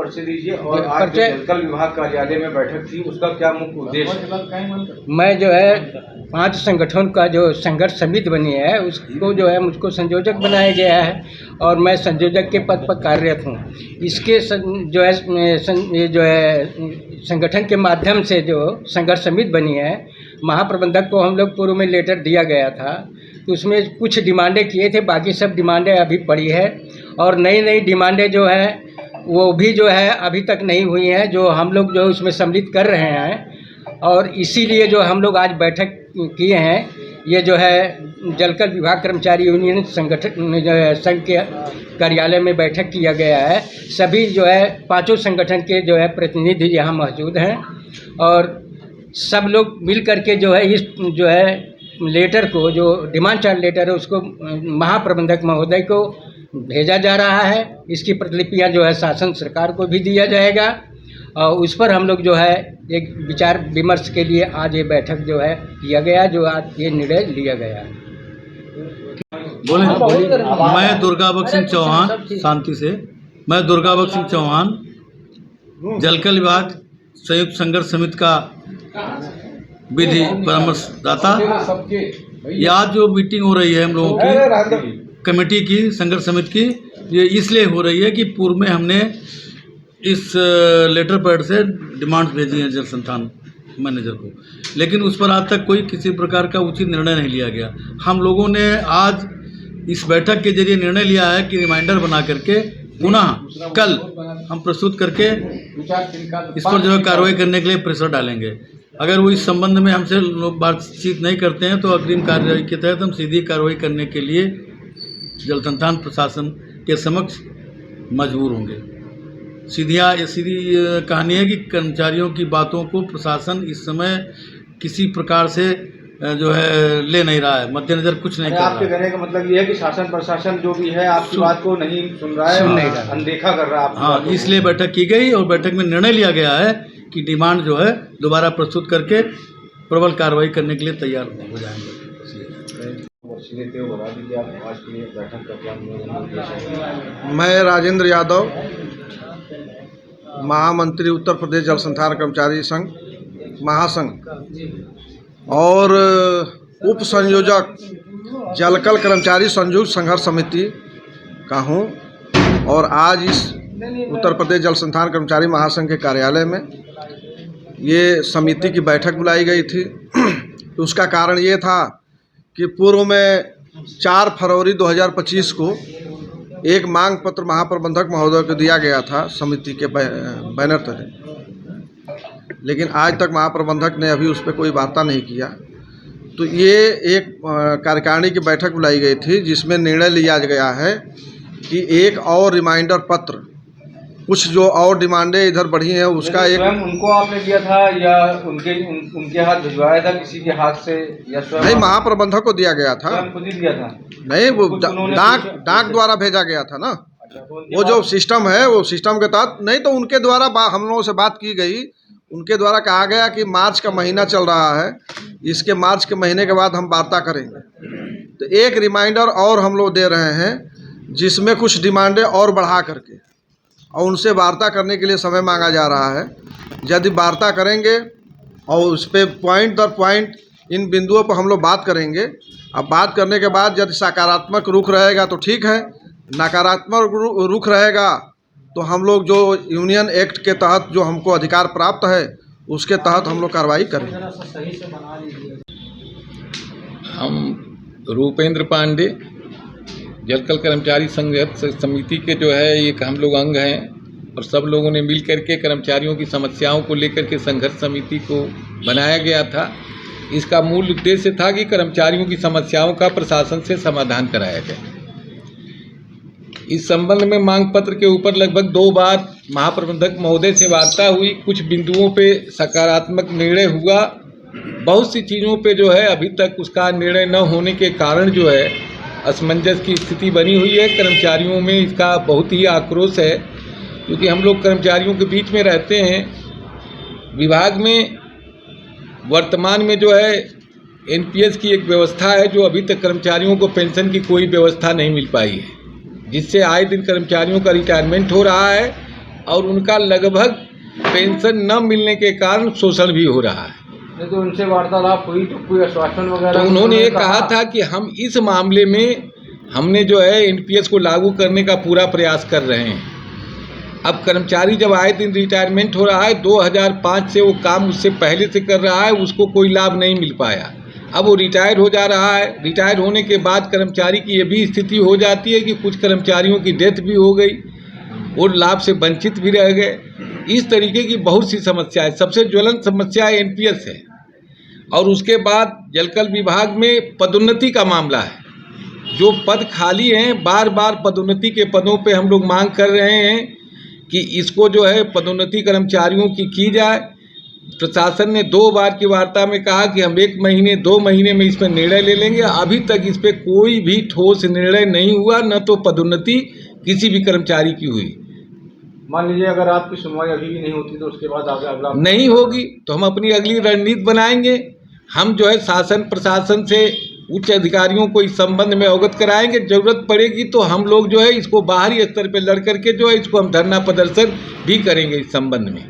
परिचय दीजिए और आज जो जलकल विभाग कार्यालय में बैठक थी उसका क्या मुख्य उद्देश्य? मैं जो है 5 संगठनों का जो संघर्ष समिति बनी है उसको जो है मुझको संयोजक बनाया गया है और मैं संयोजक के पद पर कार्यरत हूँ। इसके जो है संगठन के माध्यम से जो संघर्ष समिति बनी है, महाप्रबंधक को हम लोग पूर्व में लेटर दिया गया था, तो उसमें कुछ डिमांडें किए थे, बाकी सब डिमांडें अभी पड़ी है और नई डिमांडें जो है वो भी जो है अभी तक नहीं हुई हैं, जो हम लोग जो उसमें सम्मिलित कर रहे हैं। और इसीलिए जो हम लोग आज बैठक किए हैं, ये जो है जलकल विभाग कर्मचारी यूनियन संगठन संघ के कार्यालय में बैठक किया गया है। सभी जो है 5 संगठन के जो है प्रतिनिधि यहाँ मौजूद हैं और सब लोग मिल करके जो है इस जो है लेटर को, जो डिमांड चार्ट लेटर है, उसको महाप्रबंधक महोदय को भेजा जा रहा है। इसकी प्रतिलिपियाँ जो है शासन सरकार को भी दिया जाएगा और उस पर हम लोग जो है एक विचार विमर्श के लिए आज ये बैठक जो है किया गया, जो आज ये निर्णय लिया गया है। मैं दुर्गाबक्ष सिंह चौहान, शांति से, मैं दुर्गाबक्ष सिंह चौहान, जलकल विभाग संयुक्त संघर्ष समिति का विधि परामर्शदाता। ये आज जो मीटिंग हो रही है हम लोगों की कमेटी की, संघर्ष समिति की, ये इसलिए हो रही है कि पूर्व में हमने इस लेटर पैड से डिमांड्स भेजी हैं जल संस्थान मैनेजर को, लेकिन उस पर आज तक कोई किसी प्रकार का उचित निर्णय नहीं लिया गया। हम लोगों ने आज इस बैठक के जरिए निर्णय लिया है कि रिमाइंडर बना करके पुनः कल हम प्रस्तुत करके इस पर जो है कार्रवाई करने के लिए प्रेशर डालेंगे। अगर वो इस संबंध में हमसे लोग बातचीत नहीं करते हैं तो अग्रिम कार्रवाई के तहत हम सीधी कार्रवाई करने के लिए जल संस्थान प्रशासन के समक्ष मजबूर होंगे। सीधी कहानी है कि कर्मचारियों की बातों को प्रशासन इस समय किसी प्रकार से जो है ले नहीं रहा है, मद्देनजर कुछ नहीं कर रहा है। आपके कहने का मतलब ये है कि शासन प्रशासन जो भी है आपकी बात को नहीं सुन रहा है, अनदेखा कर रहा है। हाँ, इसलिए बैठक की गई और बैठक में निर्णय लिया गया है कि डिमांड जो है दोबारा प्रस्तुत करके प्रबल कार्रवाई करने के लिए तैयार हो जाएंगे। मैं राजेंद्र यादव, महामंत्री उत्तर प्रदेश जल संस्थान कर्मचारी संघ महासंघ और उप संयोजक जलकल कर्मचारी संयुक्त संघर्ष समिति का हूँ और आज इस उत्तर प्रदेश जल संस्थान कर्मचारी महासंघ के कार्यालय में ये समिति की बैठक बुलाई गई थी। उसका कारण ये था कि पूर्व में 4 फरवरी 2025 को एक मांग पत्र महाप्रबंधक महोदय को दिया गया था समिति के बैनर तले, लेकिन आज तक महाप्रबंधक ने अभी उस पर कोई वार्ता नहीं किया। तो ये एक कार्यकारिणी की बैठक बुलाई गई थी जिसमें निर्णय लिया गया है कि एक और रिमाइंडर पत्र, कुछ जो और डिमांडें इधर बढ़ी हैं उसका एक। उनको आपने दिया था या उनके हाथ भिजवाया था किसी के हाथ से या स्वयं? नहीं, महाप्रबंधक को दिया गया था। खुद ही दिया था? नहीं, वो डाक द्वारा भेजा गया था ना। वो जो सिस्टम है वो सिस्टम के तहत नहीं, तो उनके द्वारा हम लोगों से बात की गई। उनके द्वारा कहा गया कि मार्च का महीना चल रहा है, इसके मार्च के महीने के बाद हम वार्ता करेंगे। तो एक रिमाइंडर और हम लोग दे रहे हैं जिसमें कुछ डिमांडें और बढ़ा करके और उनसे वार्ता करने के लिए समय मांगा जा रहा है। यदि वार्ता करेंगे और उस पर पॉइंट दर पॉइंट इन बिंदुओं पर हम लोग बात करेंगे। अब बात करने के बाद यदि सकारात्मक रुख रहेगा तो ठीक है, नकारात्मक रुख रहेगा तो हम लोग जो यूनियन एक्ट के तहत जो हमको अधिकार प्राप्त है उसके तहत हम लोग कार्रवाई करेंगे। हम रूपेंद्र पांडे, जलकल कर्मचारी संघर्ष समिति के जो है एक हम लोग अंग हैं और सब लोगों ने मिल करके कर्मचारियों की समस्याओं को लेकर के संघर्ष समिति को बनाया गया था। इसका मूल उद्देश्य था कि कर्मचारियों की समस्याओं का प्रशासन से समाधान कराया जाए। इस संबंध में मांग पत्र के ऊपर लगभग 2 बार महाप्रबंधक महोदय से वार्ता हुई। कुछ बिंदुओं पे सकारात्मक निर्णय हुआ, बहुत सी चीज़ों पे जो है अभी तक उसका निर्णय न होने के कारण जो है असमंजस की स्थिति बनी हुई है। कर्मचारियों में इसका बहुत ही आक्रोश है, क्योंकि हम लोग कर्मचारियों के बीच में रहते हैं। विभाग में वर्तमान में जो है एनपीएस की एक व्यवस्था है जो अभी तक कर्मचारियों को पेंशन की कोई व्यवस्था नहीं मिल पाई है, जिससे आए दिन कर्मचारियों का रिटायरमेंट हो रहा है और उनका लगभग पेंशन न मिलने के कारण शोषण भी हो रहा है। नहीं तो उनसे वार्तालाप हुई तो कोई आश्वासन वगैरह? तो उन्होंने ये कहा था कि हम इस मामले में हमने जो है एनपीएस को लागू करने का पूरा प्रयास कर रहे हैं। अब कर्मचारी जब आए दिन रिटायरमेंट हो रहा है, 2005 से वो काम उससे पहले से कर रहा है, उसको कोई लाभ नहीं मिल पाया। अब वो रिटायर हो जा रहा है। रिटायर होने के बाद कर्मचारी की ये भी स्थिति हो जाती है कि कुछ कर्मचारियों की डेथ भी हो गई और लाभ से वंचित भी रह गए। इस तरीके की बहुत सी समस्याएं, सबसे ज्वलंत समस्या एनपीएस है। और उसके बाद जलकल विभाग में पदोन्नति का मामला है। जो पद खाली हैं, बार बार पदोन्नति के पदों पे हम लोग मांग कर रहे हैं कि इसको जो है पदोन्नति कर्मचारियों की जाए। प्रशासन ने 2 बार की वार्ता में कहा कि हम 1 महीने 2 महीने में इस पर निर्णय ले लेंगे। अभी तक इस पर कोई भी ठोस निर्णय नहीं हुआ, न तो पदोन्नति किसी भी कर्मचारी की हुई। मान लीजिए अगर आपकी सुनवाई अभी भी नहीं होती तो उसके बाद आगे अगला नहीं होगी तो हम अपनी अगली रणनीति बनाएंगे। हम जो है शासन प्रशासन से उच्च अधिकारियों को इस संबंध में अवगत कराएंगे। जरूरत पड़ेगी तो हम लोग जो है इसको बाहरी स्तर पर लड़ करके जो है इसको हम धरना प्रदर्शन भी करेंगे इस संबंध में।